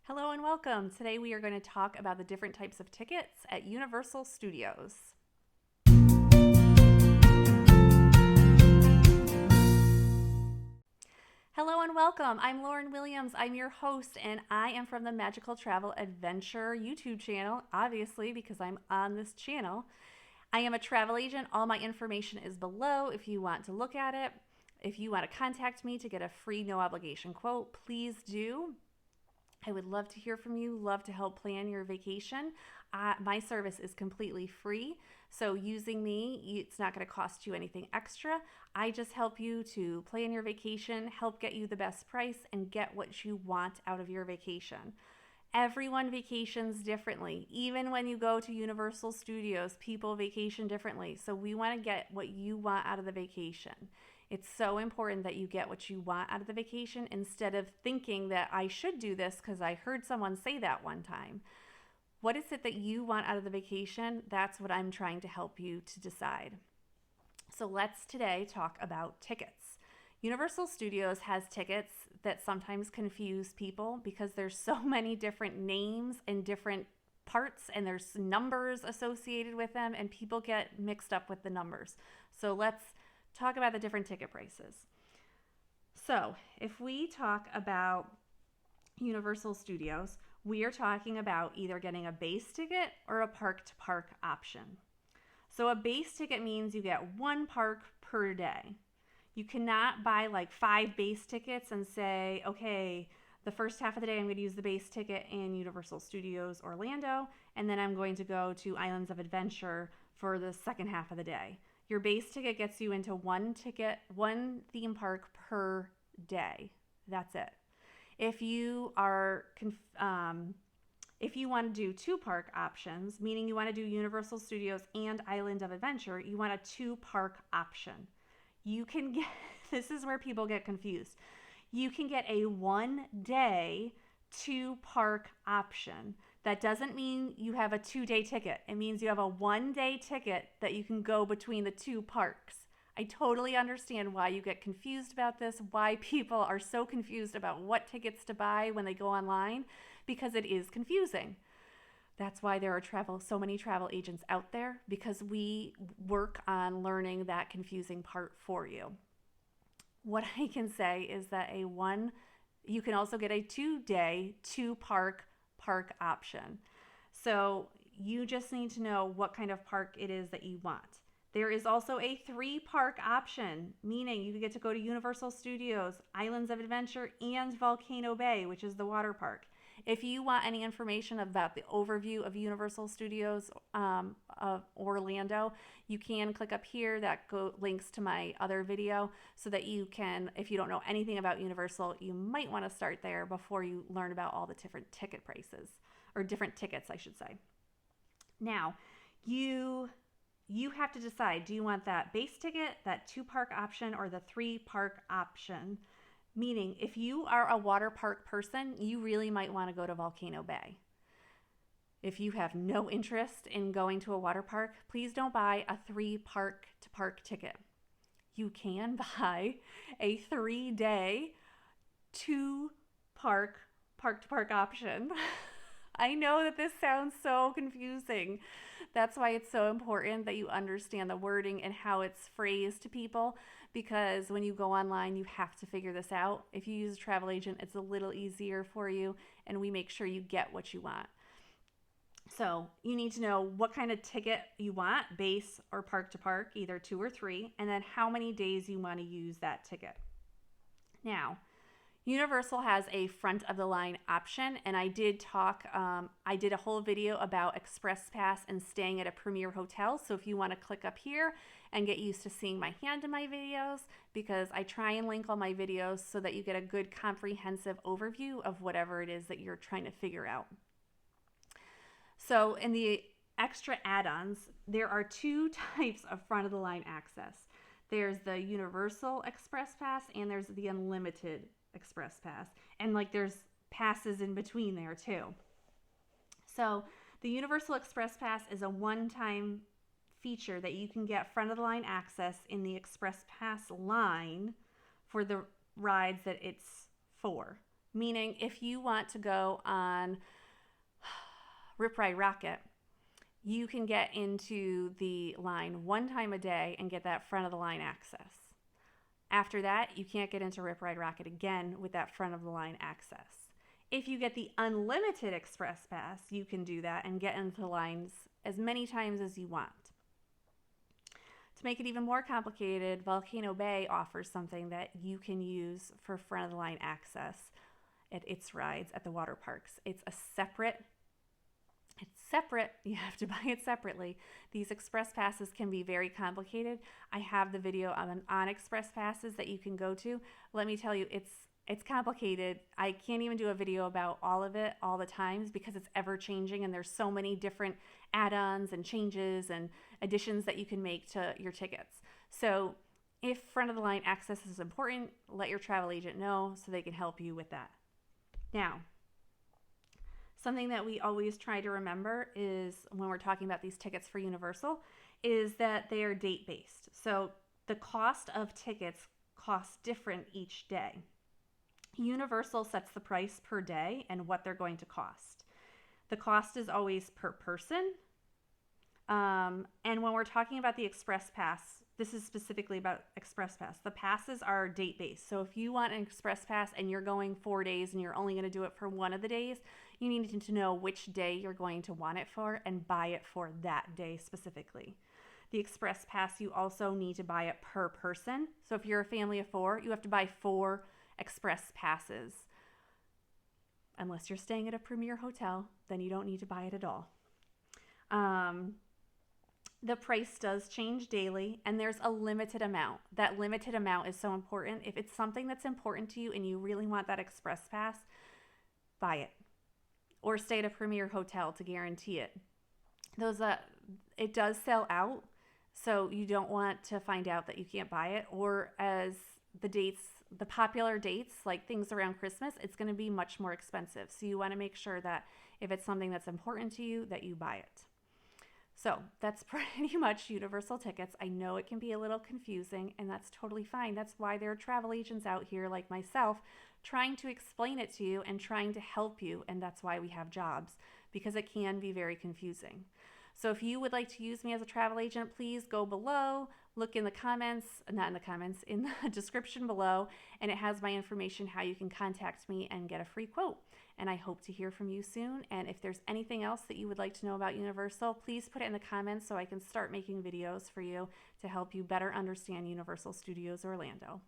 Hello and welcome. Today we are going to talk about the different types of tickets at Universal Studios. Hello and welcome. I'm Lauren Williams. I'm your host, and I am from the Magical Travel Adventure YouTube channel, obviously, because I'm on this channel. I am a travel agent. All my information is below if you want to look at it. If you want to contact me to get a free, no obligation quote, please do. I would love to hear from you, love to help plan your vacation. My service is completely free, so using me, it's not going to cost you anything extra. I just help you to plan your vacation, help get you the best price, and get what you want out of your vacation. Everyone vacations differently. Even when you go to Universal Studios, people vacation differently. So we want to get what you want out of the vacation. It's so important that you get what you want out of the vacation instead of thinking that I should do this because I heard someone say that one time. What is it that you want out of the vacation? That's what I'm trying to help you to decide. So let's today talk about tickets. Universal Studios has tickets that sometimes confuse people because there's so many different names and different parts, and there's numbers associated with them, and people get mixed up with the numbers. So let's talk about the different ticket prices. So if we talk about Universal Studios, we are talking about either getting a base ticket or a park to park option. So a base ticket means you get one park per day. You cannot buy like 5 base tickets and say, okay, the first half of the day I'm going to use the base ticket in Universal Studios Orlando, and then I'm going to go to Islands of Adventure for the second half of the day. Your base ticket gets you into one theme park per day. That's it. If you want to do 2 park options, meaning you want to do Universal Studios and Island of Adventure, you want a 2 park option. You can get, this is where people get confused. You can get a 1-day 2 park option. That doesn't mean you have a 2-day ticket. It means you have a 1-day ticket that you can go between the 2 parks. I totally understand why you get confused about this, why people are so confused about what tickets to buy when they go online, because it is confusing. That's why there are so many travel agents out there, because we work on learning that confusing part for you. What I can say is that you can also get a 2-day 2 park option. So you just need to know what kind of park it is that you want. There is also a 3 park option, meaning you get to go to Universal Studios, Islands of Adventure, and Volcano Bay, which is the water park. If you want any information about the overview of Universal Studios of Orlando, you can click up here. That links to my other video so that you can, if you don't know anything about Universal, you might want to start there before you learn about all the different ticket prices, or different tickets, I should say. Now, you have to decide, do you want that base ticket, that 2 park option, or the 3 park option? Meaning, if you are a water park person, you really might want to go to Volcano Bay. If you have no interest in going to a water park, please don't buy a 3 park to park ticket. You can buy a 3-day 2 park to park option. I know that this sounds so confusing. That's why it's so important that you understand the wording and how it's phrased to people, because when you go online, you have to figure this out. If you use a travel agent, it's a little easier for you, and we make sure you get what you want. So you need to know what kind of ticket you want, base or park to park, either 2 or 3, and then how many days you want to use that ticket. Now, Universal has a front of the line option, and I did a whole video about Express Pass and staying at a premier hotel. So if you want to click up here and get used to seeing my hand in my videos, because I try and link all my videos so that you get a good comprehensive overview of whatever it is that you're trying to figure out. So in the extra add-ons, there are 2 types of front of the line access. There's the Universal Express Pass and there's the Unlimited Express Pass, and there's passes in between there too. So the Universal Express Pass is a one-time feature that you can get front of the line access in the Express Pass line for the rides that it's for. Meaning, if you want to go on Rip Ride Rockit, you can get into the line one time a day and get that front of the line access. After that, you can't get into Rip Ride Rockit again with that front of the line access. If you get the unlimited express pass, you can do that and get into lines as many times as you want. To make it even more complicated, Volcano Bay offers something that you can use for front of the line access at its rides at the water parks. It's separate. You have to buy it separately. These express passes can be very complicated. I have the video on express passes that you can go to. Let me tell you, it's complicated. I can't even do a video about all of it all the times because it's ever changing and there's so many different add-ons and changes and additions that you can make to your tickets. So if front of the line access is important, let your travel agent know so they can help you with that. Now, something that we always try to remember is when we're talking about these tickets for Universal is that they are date-based. So the cost of tickets costs different each day. Universal sets the price per day and what they're going to cost. The cost is always per person. And when we're talking about the Express Pass, this is specifically about Express Pass. The passes are date-based. So if you want an Express Pass and you're going 4 days and you're only going to do it for one of the days, you need to know which day you're going to want it for and buy it for that day specifically. The Express Pass, you also need to buy it per person. So if you're a family of 4, you have to buy 4 Express Passes. Unless you're staying at a premier hotel, then you don't need to buy it at all. The price does change daily, and there's a limited amount. That limited amount is so important. If it's something that's important to you and you really want that Express Pass, buy it. Or stay at a premier hotel to guarantee it. It does sell out, so you don't want to find out that you can't buy it. Or as the popular dates, like things around Christmas, it's going to be much more expensive. So you want to make sure that if it's something that's important to you, that you buy it. So that's pretty much Universal tickets. I know it can be a little confusing, and that's totally fine. That's why there are travel agents out here like myself trying to explain it to you and trying to help you, and that's why we have jobs, because it can be very confusing. So if you would like to use me as a travel agent, please go below, look in the comments, not in the comments, in the description below, and it has my information how you can contact me and get a free quote. And I hope to hear from you soon. And if there's anything else that you would like to know about Universal, please put it in the comments so I can start making videos for you to help you better understand Universal Studios Orlando.